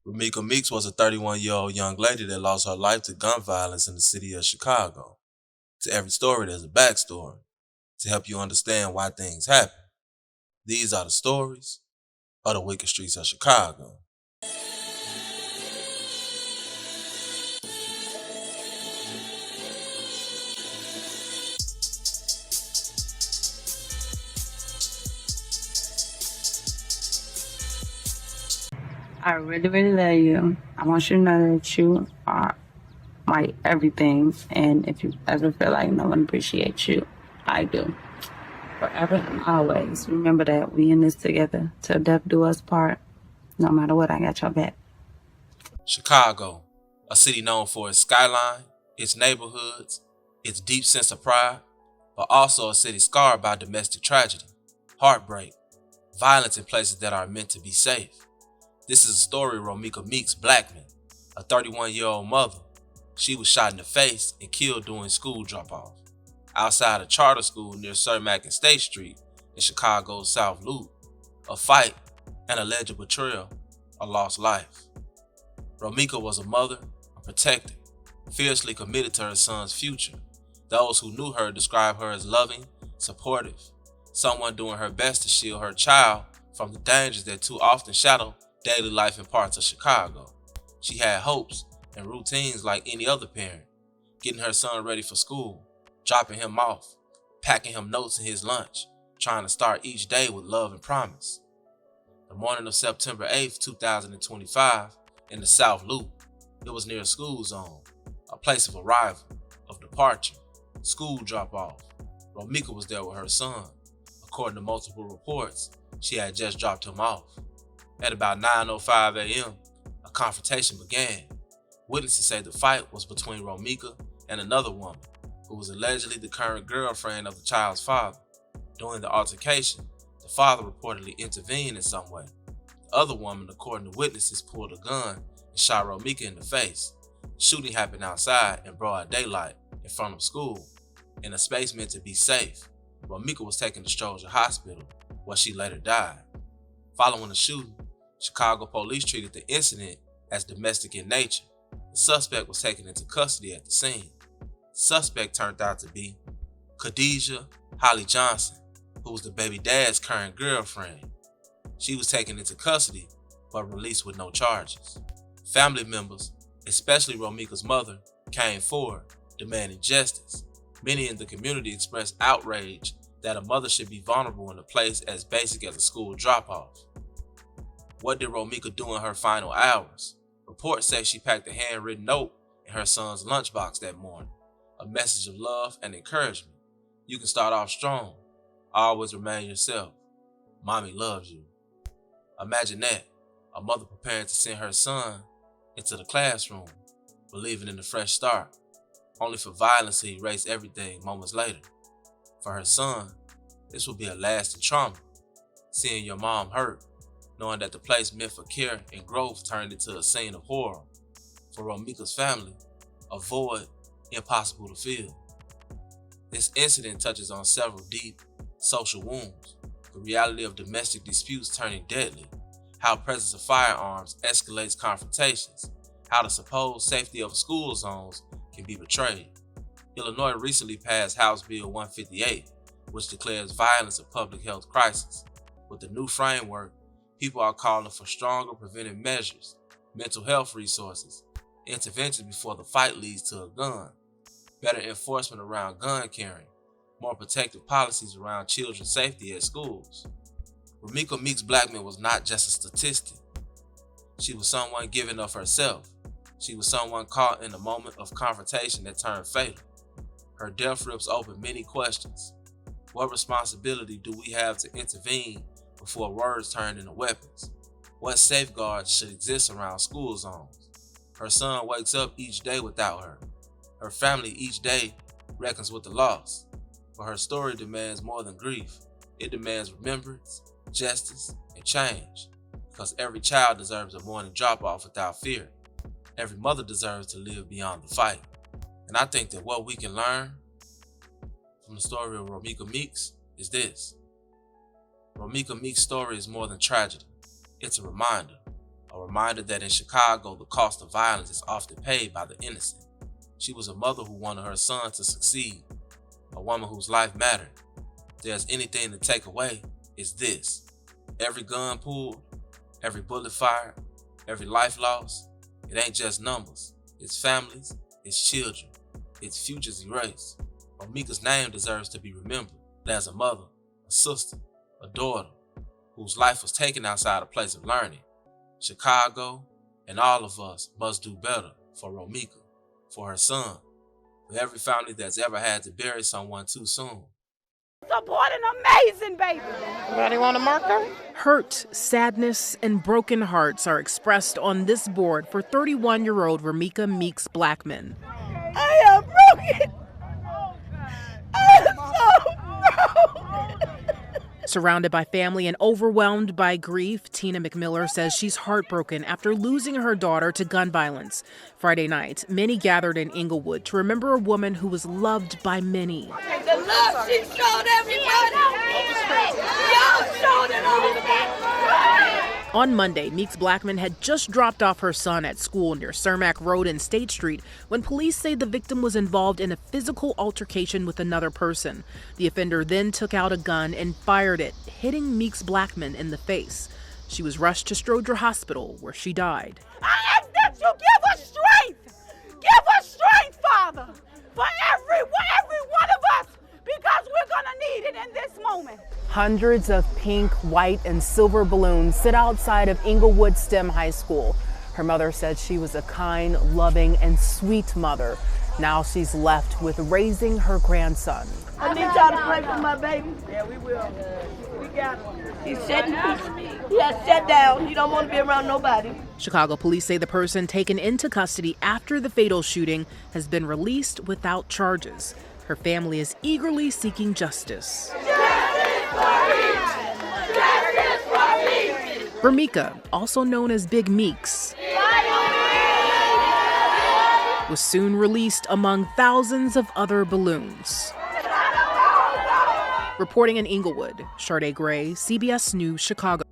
Romeca Meeks was a 31-year-old young lady that lost her life to gun violence in the city of Chicago. To every story, there's a backstory to help you understand why things happen. These are the stories of the wicked streets of Chicago. I really, really love you. I want you to know that you are my everything. And if you ever feel like no one appreciates you, I do. Forever and always. Remember that we in this together. Till death do us part. No matter what, I got your back. Chicago, a city known for its skyline, its neighborhoods, its deep sense of pride, but also a city scarred by domestic tragedy, heartbreak, violence in places that are meant to be safe. This is a story of Romeca Meeks Blackman, a 31-year-old mother. She was shot in the face and killed during school drop-off outside a charter school near Cermak and State Street in Chicago's South Loop. A fight, an alleged betrayal, a lost life. Romeca was a mother, a protector, fiercely committed to her son's future. Those who knew her described her as loving, supportive, someone doing her best to shield her child from the dangers that too often shadow daily life in parts of Chicago. She had hopes and routines like any other parent, getting her son ready for school, dropping him off, packing him notes in his lunch, trying to start each day with love and promise. The morning of September 8th, 2025, in the South Loop, it was near a school zone, a place of arrival, of departure, school drop-off. Romeca was there with her son. According to multiple reports, she had just dropped him off. At about 9:05 a.m., a confrontation began. Witnesses say the fight was between Romeca and another woman, who was allegedly the current girlfriend of the child's father. During the altercation, the father reportedly intervened in some way. The other woman, according to witnesses, pulled a gun and shot Romeca in the face. The shooting happened outside in broad daylight in front of school, in a space meant to be safe. Romeca was taken to Stroger Hospital, where she later died. Following the shooting, Chicago police treated the incident as domestic in nature. The suspect was taken into custody at the scene. The suspect turned out to be Khadijah Holly Johnson, who was the baby dad's current girlfriend. She was taken into custody but released with no charges. Family members, especially Romeca's mother, came forward demanding justice. Many in the community expressed outrage that a mother should be vulnerable in a place as basic as a school drop-off. What did Romeca do in her final hours? Reports say she packed a handwritten note in her son's lunchbox that morning, a message of love and encouragement. You can start off strong. Always remain yourself. Mommy loves you. Imagine that, a mother preparing to send her son into the classroom, believing in a fresh start, only for violence to erase everything moments later. For her son, this will be a lasting trauma, seeing your mom hurt, knowing that the place meant for care and growth turned into a scene of horror. For Romeca's family, a void impossible to fill. This incident touches on several deep social wounds, the reality of domestic disputes turning deadly, how presence of firearms escalates confrontations, how the supposed safety of school zones can be betrayed. Illinois recently passed House Bill 158, which declares violence a public health crisis. With the new framework, people are calling for stronger preventive measures, mental health resources, interventions before the fight leads to a gun, better enforcement around gun carrying, more protective policies around children's safety at schools. Romeca Meeks Blackman was not just a statistic. She was someone giving of herself. She was someone caught in a moment of confrontation that turned fatal. Her death rips open many questions. What responsibility do we have to intervene before words turn into weapons? What safeguards should exist around school zones? Her son wakes up each day without her. Her family each day reckons with the loss. But her story demands more than grief. It demands remembrance, justice, and change. Because every child deserves a morning drop-off without fear. Every mother deserves to live beyond the fight. And I think that what we can learn from the story of Romeca Meeks is this. Romeca Meeks' story is more than tragedy. It's a reminder. A reminder that in Chicago, the cost of violence is often paid by the innocent. She was a mother who wanted her son to succeed, a woman whose life mattered. If there's anything to take away, it's this. Every gun pulled, every bullet fired, every life lost, it ain't just numbers. It's families, it's children, it's futures erased. Romeca's name deserves to be remembered as a mother, a sister, a daughter, whose life was taken outside a place of learning. Chicago and all of us must do better for Romeca, for her son, for every family that's ever had to bury someone too soon. Support an amazing baby. Anybody want a marker? Hurt, sadness, and broken hearts are expressed on this board for 31-year-old Romeca Meeks Blackman. I am broken. I am so broken. Surrounded by family and overwhelmed by grief, Tina McMiller says she's heartbroken after losing her daughter to gun violence. Friday night, many gathered in Inglewood to remember a woman who was loved by many. The love she showed everybody, y'all showed it all. On Monday, Meeks Blackman had just dropped off her son at school near Cermak Road and State Street when police say the victim was involved in a physical altercation with another person. The offender then took out a gun and fired it, hitting Meeks Blackman in the face. She was rushed to Stroger Hospital, where she died. I ask that you give us strength. Give us strength, Father, for every one of us, because we're going to need it in this moment. Hundreds of pink, white, and silver balloons sit outside of Inglewood STEM High School. Her mother said she was a kind, loving, and sweet mother. Now she's left with raising her grandson. I need y'all to pray for my baby. Yeah, we will. We got him. He's shutting down. He has shut down. He don't want to be around nobody. Chicago police say the person taken into custody after the fatal shooting has been released without charges. Her family is eagerly seeking justice. Romeca, also known as Big Meeks, was soon released among thousands of other balloons. Reporting in Inglewood, Sade Gray, CBS News, Chicago.